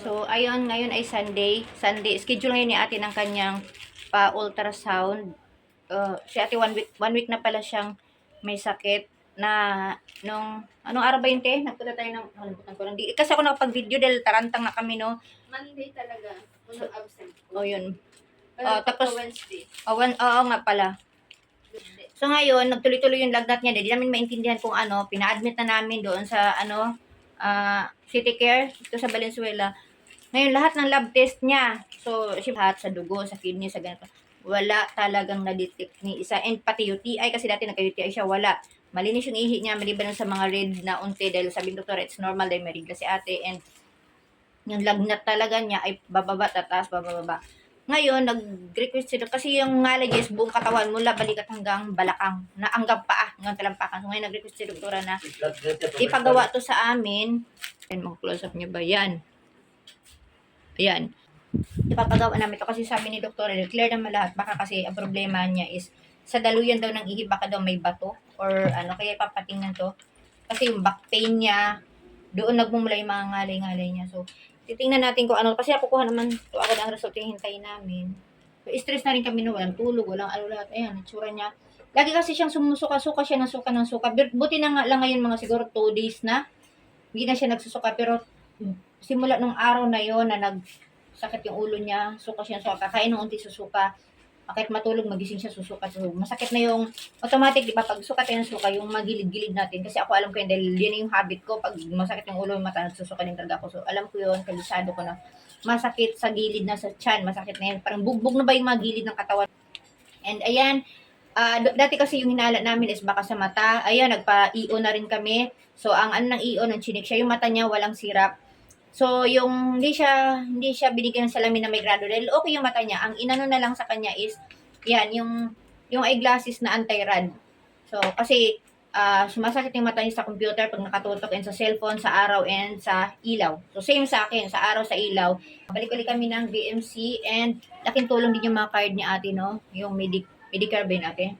So, ayun, ngayon ay Sunday. Sunday, schedule ngayon ni ate ng kanyang pa-ultrasound. Si ate one week na pala siyang may sakit na anong araw ba yun, te? Nagpunta tayo ng, nakalimutan ko lang. Kasi ako nakapag-video dahil tarantang na kami, no? Monday talaga. Unang absent ko. Oh, yun. Pero Tapos, Wednesday. oo nga pala. So ngayon, nagtuloy-tuloy yung lagnat niya. Hindi namin maintindihan kung ano. Pina-admit na namin doon sa City Care dito sa Valenzuela. Ngayon, lahat ng lab test niya. So, lahat sa dugo, sa kidney, sa ganito. Wala talagang na-detect ni isa. And pati UTI, kasi dati nagka-UTI siya, wala. Malinis yung ihi niya, maliban sa mga red na unti. Dahil sabi ng doktor, it's normal dahil may regla si ate. And yung lagnat talaga niya ay bababa, tataas, bababa. Ngayon, nag-request sila kasi yung allergies, buong katawan mula balikat hanggang balakang, na hanggang paa, hanggang talampakan. So ngayon, nag-request si doktora na ipagawa to sa amin. And mag-close up niya ba? Yan. Ayan. Ipapagawa namin to kasi sabi ni doktora, clear naman lahat. Baka kasi ang problema niya is sa daluyan daw ng ihi, baka daw may bato or ano, kaya ipapatingnan to. Kasi yung back pain niya, doon nagmumula yung mga ngalay-ngalay niya. So, titingnan natin kung ano. Kasi nakukuha naman to agad ang result yung hintayin namin. So, stress na rin kami no. Walang tulog, walang ano lahat. Ayan, itsura niya. Lagi kasi siyang sumusuka-suka siya ng suka ng suka. Buti na nga lang ngayon mga siguro 2 days na. Hindi na siya nagsusuka. Pero simula nung araw na yon na nagsakit yung ulo niya, suka siya ng suka. Kakain ng unti susuka. Kahit matulog, magising siya, susukat. So, masakit na yung automatic, di ba? Pag sukat tayo ng suka, yung magilid-gilid natin. Kasi ako alam ko yun, dahil yun yung habit ko. Pag masakit yung ulo, yung mata, nagsusuka din talaga ako. So, alam ko yun, kalisado ko na. Masakit sa gilid na sa tiyan, masakit na yun. Parang bugbog na ba yung mga gilid ng katawan? And ayan, dati kasi yung hinala namin is baka sa mata. Ayan, nagpa-EO na rin kami. So, ang ano ng EO, nung chinik siya, yung mata niya walang sirap. So, yung hindi siya binigyan ng salamin na may grado dahil okay yung mata niya. Ang inano na lang sa kanya is yan, yung eyeglasses na anti-rad. So, kasi sumasakit yung mata niya sa computer pag nakatutok and sa cellphone, sa araw and sa ilaw. So, same sa akin, sa araw, sa ilaw. Balik-balik kami ng BMC and laking tulong din yung mga card ni ate, no? Yung Medicare ba yun, ate?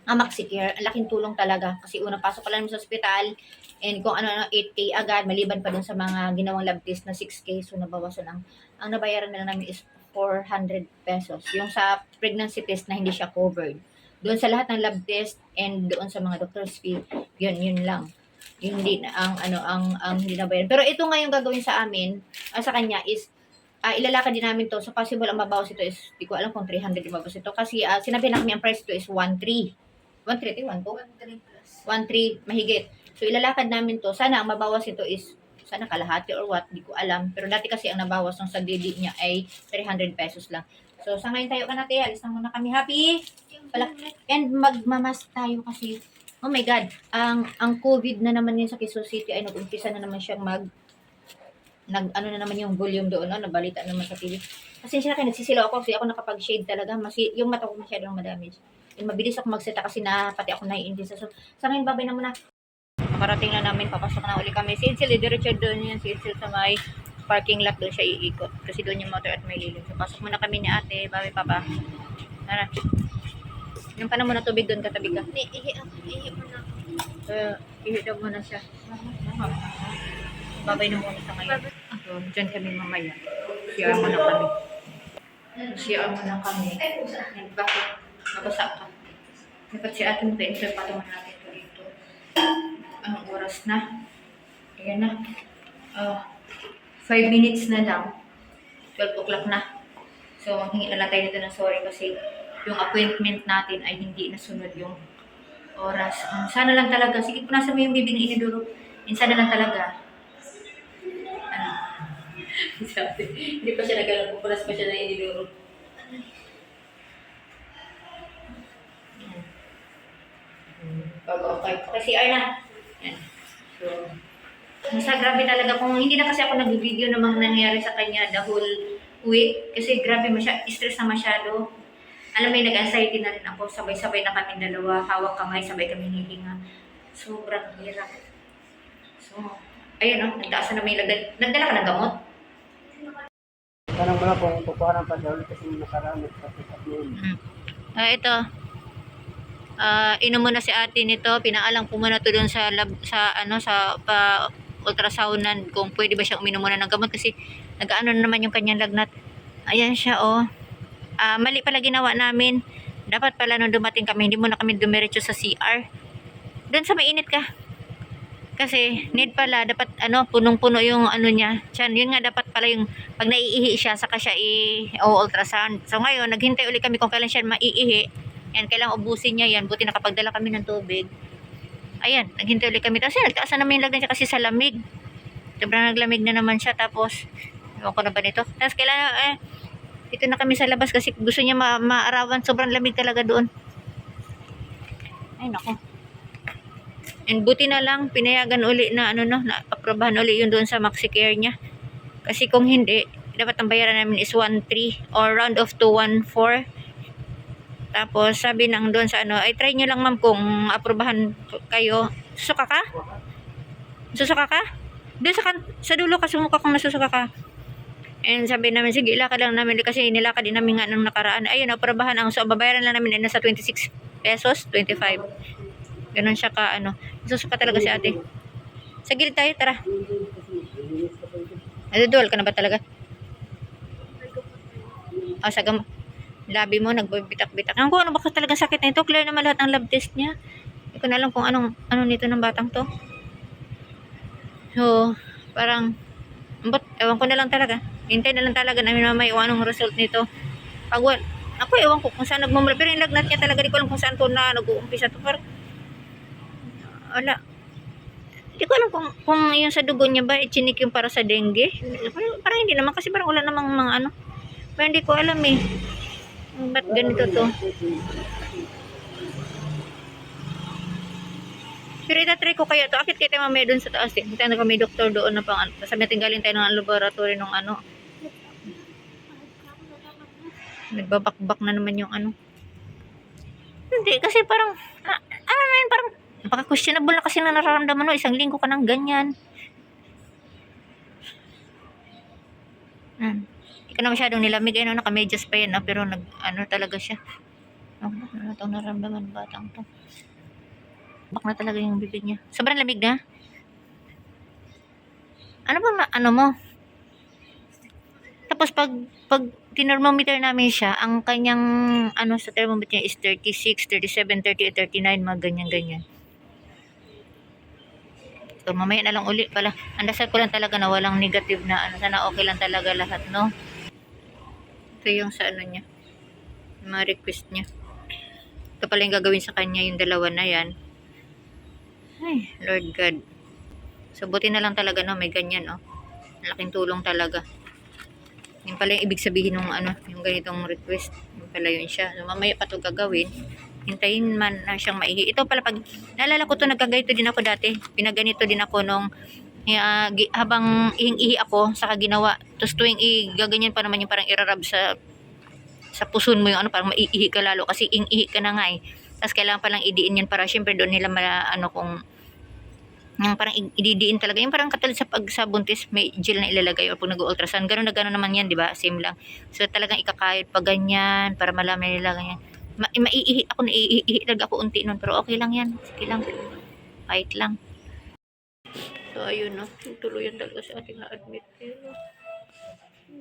Maxicare, ang laking tulong talaga. Kasi unang pasok pa lang sa ospital, and kung ano 8K agad, maliban pa dun sa mga ginawang lab test na 6K, so nabawasan ang nabayaran na lang namin is 400 pesos. Yung sa pregnancy test na hindi siya covered. Doon sa lahat ng lab test and doon sa mga doctor's fee, yun lang. Yun hindi na ang hindi nabayaran. Pero ito nga yung gagawin sa amin, sa kanya is ilalakad din namin to. So possible ang mabawas ito is, di ko alam kung 300 yung mabawas ito. Kasi sinabi na kami ang price ito is 1.3. 1.3, 1.2? 1.3 plus. 1.3 mahigit. So ilalakad namin to. Sana ang mabawas ito is sana kalahati or what, di ko alam. Pero dati kasi ang nabawas ng sa didi niya ay 300 pesos lang. So sa ngayon tayo ka natin, alis na muna kami. Happy? And magmamas tayo kasi oh my God, ang COVID na naman yun sa Quezon City ay nag-umpisa na naman siyang ano na naman yung volume doon, no? Nabalita naman sa TV. Kasi siya kayo, nagsisilaw ako kasi ako nakapag-shade talaga. Yung mata ko masyadong madamage. And mabilis ako magseta kasi pati ako naiintin sa. So, sa ngayon, babay na muna. Makarating na namin, papasok na uli kami. Si Insil, diretso doon yan. Si Insil sa may parking lot doon siya iikot. Kasi doon yung motor at may lilim. So, pasok muna kami ni ate. Babay, papa. Tara. Yung pa na muna tubig doon, katabi ka. Ihi mo na. Ihi daw muna siya. Babay na muna sa ngayon. So, dyan kami mamaya. Siya muna kami. Bakit? Nabasa ka. Dapat si ate mo pa-insert pa naman natin ito dito. Anong oras na? Ayan na. 5 minutes na lang. 12 o'clock na. So, maghingi na lang tayo nito ng sorry kasi yung appointment natin ay hindi nasunod yung oras. Sana lang talaga. Sige, punasan mo yung bibig na iniduro. Minsan na lang talaga. Sabi, hindi pa siya nagkalang. Pupunas pa siya na iniduro. Okay. Kasi na. Yan. So, nasa grabe talaga. Kung hindi na kasi ako nag-video ng mga nangyari sa kanya the whole week. Kasi grabe stress na masyado. Alam mo, nag-anxiety na rin ako. Sabay-sabay na kami dalawa. Hawak kamay, sabay kami hihinga. Sobrang hirap. So, ayun o. Nagtaas na may lagay. Nagdala ka ng gamot? Tanong mo na kung kukuha ng pag-ulit kasi nakaraan sa pick-up noon. Ito. Inom muna si ate nito. Pinaalang po muna to doon sa lab, sa ultrasoundan kung pwede ba siyang uminom muna ng gamot kasi nag-ano na naman yung kanyang lagnat. Ayan siya, oh. Mali pala ginawa namin. Dapat pala nung dumating kami, hindi muna kami dumiretso sa CR. Doon sa mainit ka. Kasi need pala dapat punong-puno yung ano niya. Tiyan, yun nga dapat pala yung pag naiihi siya saka siya ultrasound. So ngayon naghintay ulit kami kung kailan siya maiihi. Yan, kailangan ubusin niya yan. Buti nakapagdala kami ng tubig. Ayan, naghintay ulit kami. Tapos nagtaas na namin yung lagnat niya kasi sa lamig. Sobrang naglamig na naman siya. Tapos, ewan ko na ba nito? Tapos kailangan, dito na kami sa labas kasi gusto niya maarawan. Sobrang lamig talaga doon. Ay, nako. And buti na lang, pinayagan uli na, na aprobahan uli yun doon sa MaxiCare niya. Kasi kung hindi, dapat ang bayaran namin is 1.3 or round off to 1.4. Tapos, sabi nang doon sa ay try nyo lang ma'am kung aprobahan kayo. Susuka ka? Susuka ka? Doon sa dulo ka, sumuka kung nasusuka ka. And sabi namin, sige, ilakad lang namin kasi nilakad din namin nga nung nakaraan. Ayun, aprobahan ang so, babayaran lang namin ay nasa 26 pesos, 25. Ganun siya ka, susuka talaga si ate. Sa gilid tayo, tara. Dual ka na ba talaga? Sa labi mo, nagbibitak-bitak. Ang ano baka talaga sakit na ito. Clear naman lahat ng lab test niya. Hindi ko na alam kung ano nito ng batang to. So, parang, ewan ko na lang talaga. Hintay na lang talaga namin mamay kung anong result nito. Ako ewan ko kung saan nagmumula. Pero yung lagnat niya talaga, di ko alam kung saan to na nag-uumpisa to. Parang, wala. Hindi ko alam kung yung sa dugo niya ba, chinik yung para sa dengue. Parang hindi naman kasi parang wala namang mga Pero hindi ko alam eh. Ba't ganito to? Pero itatry ko kaya to. Akit kita mamaya dun sa taas. Hintayin na kami doktor doon na pang sabi natin galing tayo ng laboratory ng Nagbabakbak na naman yung Hindi, kasi parang, parang, napaka-questionable na kasi na nararamdaman mo. Isang linggo ka ng ganyan. Hindi ka na masyadong nilamig. Naka-medyas pa yan. Pero talaga siya. Ano itong naramdaman batang to? Bak na talaga yung bibig niya. Sobrang lamig na. Ano ba mo? Tapos pag tinermometer namin siya, ang kanyang sa thermometer niya is 36, 37, 38, 39, mga ganyan-ganyan. So mamaya na lang uli pala. Andasal ko lang talaga na walang negative na sana okay lang talaga lahat, no? Ito yung sa niya. Yung mga request niya. Ito pala yung gagawin sa kanya, yung dalawa na yan. Ay, Lord God. So buti na lang talaga, no? May ganyan, Malaking tulong talaga. Yung pala yung ibig sabihin ng yung ganitong request. Yung pala yun siya. So, mamaya pa ito gagawin. Hintayin man na siyang maihi. Ito pala pag, naalala ko ito, nagkaganito din ako dati. Pinaganito din ako nung, habang ihi ako, saka ginawa. Tapos tuwing gaganyan pa naman yung parang irarab sa puson mo yung parang maiihi ka lalo. Kasi ihi ka na nga eh. Tapos kailangan palang idiin yan para syempre doon nila kung yung parang ididiin talaga. Yung parang katulad sa buntis, may gel na ilalagay or pag nag-ultrasound. Ganun na gano'n naman yan, di ba? Same lang. So talagang ikakayod pa ganyan para malaman nila ganyan. Maiihi ako, naiihi talaga ako unti nun. Pero okay lang yan. Sige lang. Fight lang. So ayun, tuluyan talaga sa ating na-admit. Pero,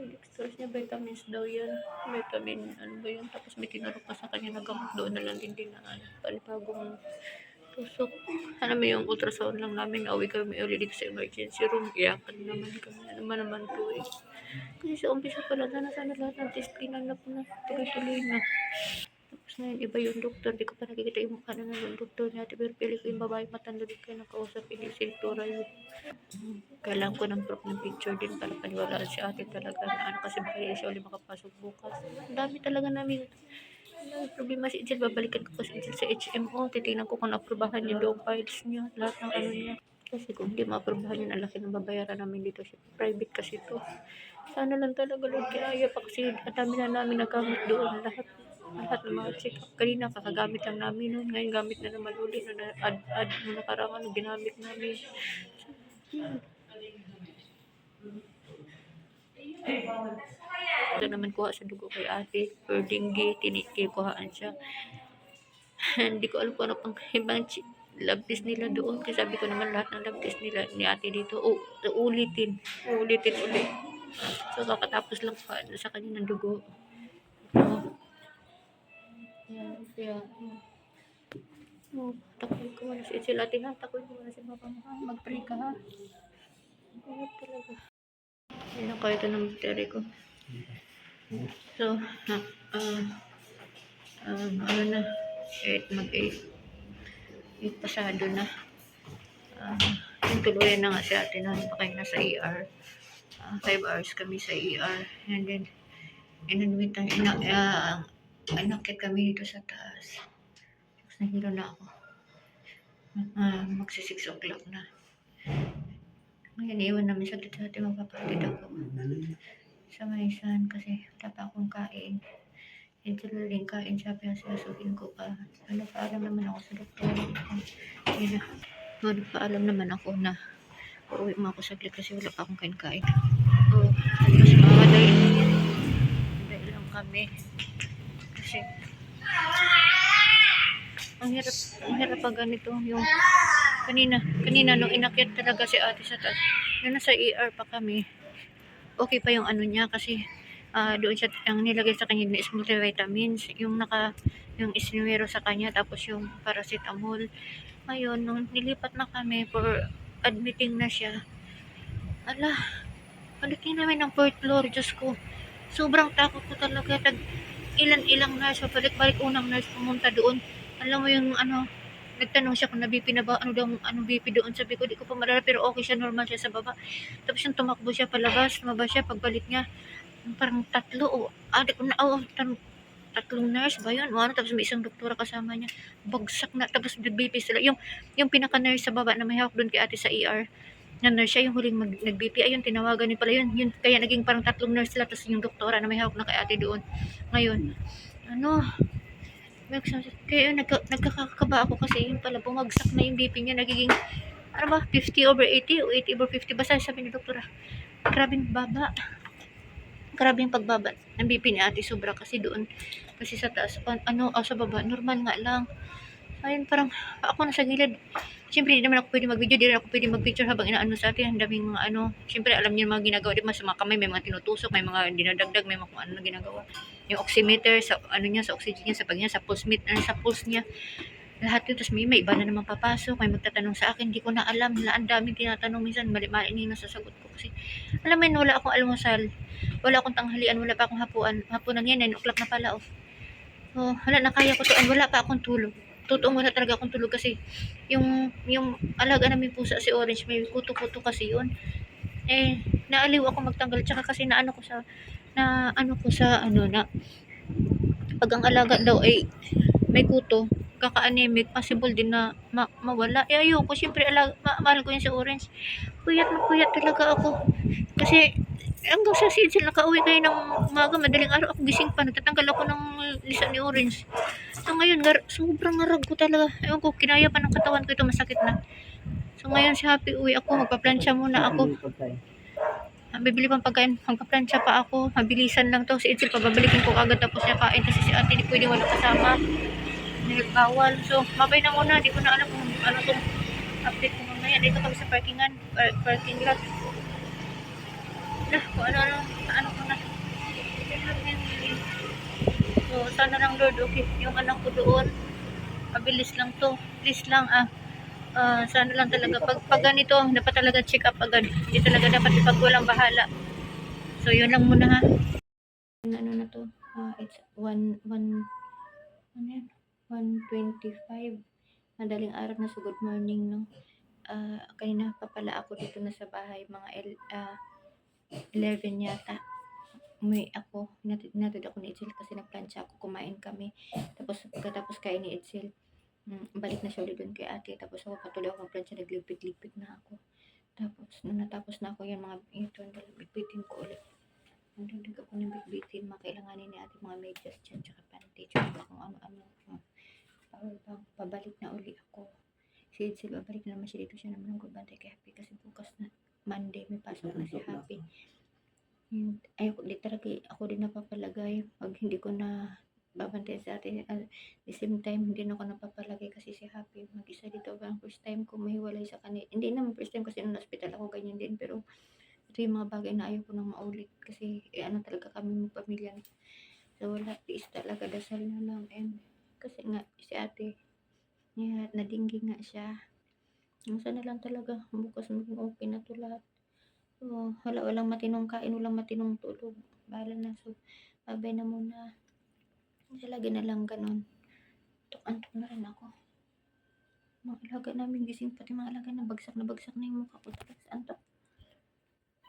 dextrose niya, vitamins daw yan. Vitamin, ba yun? Tapos may tinurok pa sa kanya na gamot doon na lang din panipagong tusok. Mo yung ultrasound lang namin. Uwi kami ulit dito sa emergency room. Iyakan naman kami. Naman to eh. Kasi sa umpisa pala sana lahat ng test cleanan na po na. Tuloy-tuloy na. Tapos na yun, iba yung doktor. Di ko pa nakikita yung mukha na yung doktor niya. Pero pili ko yung babae matanda din kayo nakausap. Hindi sintura yun. Kailangan ko ng proof ng picture din para paniwalaan si ate talaga na kasi baka siya ulit makapasok bukas. Ang dami talaga namin. Problema si Angel, babalikan ko si Angel sa HMO. Titingnan ko kung na-aprobahan yung doong files niya. Lahat ng niya. Kasi kung hindi ma-aprobahan yun, ang laki ng babayaran namin dito. Private kasi to. Sana lang talaga Lord kaya pa kasi ang dami na namin nagamit doon. Lahat ng mga check-up. Kanina kakagamit lang namin noon. Ngayon gamit na naman ulit. Add mo nakarangan. Ginamit namin. Ito naman kuha sa dugo kay ate. Per dengue, kuhaan siya. Hindi ko alam kung ano pang ibang lab test nila doon. Kasi sabi ko naman lahat ng lab test nila ni ate dito, uulitin. Uulitin ulit. So, kakatapos lang pa sa kanya ng dugo. So, yan, kaya, takoy ko muna si Itzel ate ha. Takoy ko muna si Papa mo ha. Mag-pray ka ha. Kaya talaga. Yan ang kahit ng battery ko. So, ano na, 8 pasado na. Yung tuluyan na nga si ate na pa kayo nasa ER. 5 hours kami sa ER. And then, inakit kami dito sa taas. Tapos nahilo na ako. Magsi 6 o'clock na. Ngayon, iwan namin sa dito ate magpapatid ako. Sa Maisan kasi wala pa akong kain. Ito lang kain sabi na sinasukin ko pa. Nagpaalam naman ako sa doktor. Nagpaalam naman ako na uuwi mo ako saglit kasi wala pa akong kain-kain. So, tapos dahil lang kami. Kasi ang hirap pag ganito yung kanina nung inakyat talaga si ate sa taas. Nung nasa ER pa kami. Okay pa yung ano niya kasi doon siya ang nilagay sa kanya is multivitamins, yung isnumero sa kanya tapos yung paracetamol. Ngayon nung nilipat na kami for admitting na siya. Palitin namin ng 4th floor, Diyos ko. Sobrang takot ko talaga. Ilang nurse, balik unang nurse pumunta doon. Alam mo yung nagtanong siya kung na-BP na ba, BP doon. Sabi ko, di ko pa malala, pero okay siya, normal siya sa baba. Tapos yung tumakbo siya palabas, lumabas siya, pagbalik niya, parang tatlong nurse ba yun? Tapos may isang doktora kasama niya. Bagsak na, tapos nag-BP sila. Yung pinaka-nurse sa baba na may hawak doon kay ate sa ER, na nurse siya, yung huling nag-BP, ayun, tinawagan niya pala yun. Kaya naging parang tatlong nurse sila, tapos yung doktora na may hawak na kay ate doon. Ngayon, kaya nagkakakaba ako kasi yung pala bumagsak na yung BP niya, nagiging 50/80 o 80/50, basta sabi ni doktora, grabing pagbaba ng BP ni ate, sobra kasi doon, kasi sa taas, sa baba, normal nga lang. Ayun, parang ako nasa gilid. Siyempre, hindi naman ako pwede mag-video, hindi rin ako pwede mag-picture habang inaano sa atin. Ang daming mga siyempre, alam niyo yung mga ginagawa, di ba, sa mga kamay, may mga tinutusok, may mga dinadagdag, may mga kung ano na ginagawa. Yung oximeter, sa sa oxygen niya, sa pag niya, sa pulse niya, lahat yun. Tapos may iba na naman papasok, may magtatanong sa akin, hindi ko na alam, ang daming tinatanong, minsan, mali-mali na sasagot ko. Kasi, alam mo yun, wala akong almusal, wala akong tanghalian, wala pa akong hapunan yan, 9 o'clock na pala, wala na, kaya ko to, wala pa akong tulog. Totoong wala talaga akong tulog kasi yung alaga namin pusa si Orange, may kuto-kuto kasi yun. Naaliw ako magtanggal, tsaka kasi na pag ang alaga daw ay may kuto, kaka-anemic, possible din na mawala. Ayoko, syempre mahal ko yun si Orange. Puyat na puyat talaga ako. Kasi hanggang sa Sidsel, nakauwi kayo ng umaga, madaling araw ako gising pa, nagtatanggal ako ng lisa ni Orange. So ngayon, sobrang ngarag ko talaga. Ewan ko, kinaya pa ng katawan ko ito, masakit na. So ngayon si Happy, uwi ako, magpa-plancha muna ako. Bibili pang pagkain, magpa-plancha pa ako. Mabilisan lang to. Si Edsel, pababalikin ko agad tapos niya kain kasi si ate di pwede wala kasama. Bawal. So, mabay na muna. Di ko na alam kung ano tong update ko mamaya. Dito kami sa parking lot. Kung ano ko na. So, sana lang Lord, okay. Yung anak ko doon, mabilis lang to. Please lang, sana lang talaga. Pag ganito, dapat talaga check up agad. Hindi talaga dapat ipag walang bahala. So, yun lang muna ha. Ano na to? It's 1:25. Madaling araw na, so good morning, no? Kanina pa pala ako dito na sa bahay, mga 11 yata. Natid ako ni Edsel kasi nagplansya ako, kumain kami. Tapos pagkatapos kain ni Edsel, balik na siya ulit doon kay ate. Tapos ako patuloy ako magplansya, naglipit-lipit na ako. Tapos nung natapos na ako yung mga ito, bitbitin ko ulit. Nandundag ako ng bitbitin, makailanganin ni ate mga medyas dyan, tsaka panty, tsaka kung ano-ano. Pabalik na uli ako. Si Edsel, babalik na naman siya dito, siya naman ang gurbantay kay Happy kasi bukas na Monday may pasok na si Happy. Ayoko, di talaga ako din napapalagay pag hindi ko na babantay sa atin. At the same time, hindi na ako napapalagay kasi si Happy mag-isa dito. Parang first time ko mahiwalay sa kanila. Hindi naman first time kasi nung hospital ako, ganyan din. Pero ito yung mga bagay na ayaw ko nang maulit. Kasi ano talaga kami magpamilya. So wala, tiis talaga, dasal na lang. And kasi nga, si ate, yeah, nadinggi nga siya. Yung sana lang talaga, bukas maging okay na to lahat. So, walang matinong kain, walang matinong tulog. Bahala na. So, babay na muna. Talaga na lang ganun. Antok na rin ako. Mga alaga namin gising, pati mga alaga na bagsak na yung mukha ko talaga sa antok.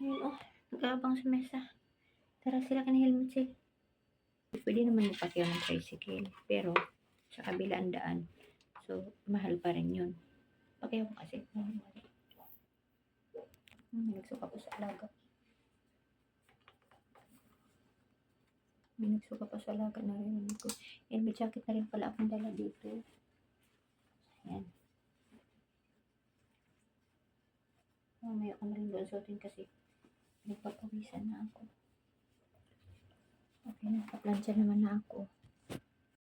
Ayun oh, nag-aabang sa mesa. Tara sila ka ni helmet sale. Pwede naman magpakyaw ng tricycle, pero sa kabilaan daan. So, mahal pa rin yun. Pakyaw ko kasi. Nagsuka pa sa alaga. May nagsuka pa sa alaga na rin ko. And may jacket na rin pala akong dala dito. Ayan. Mamaya ko na rin doon suotin kasi nagpapawisan na ako. Okay, nakaplansya naman na ako.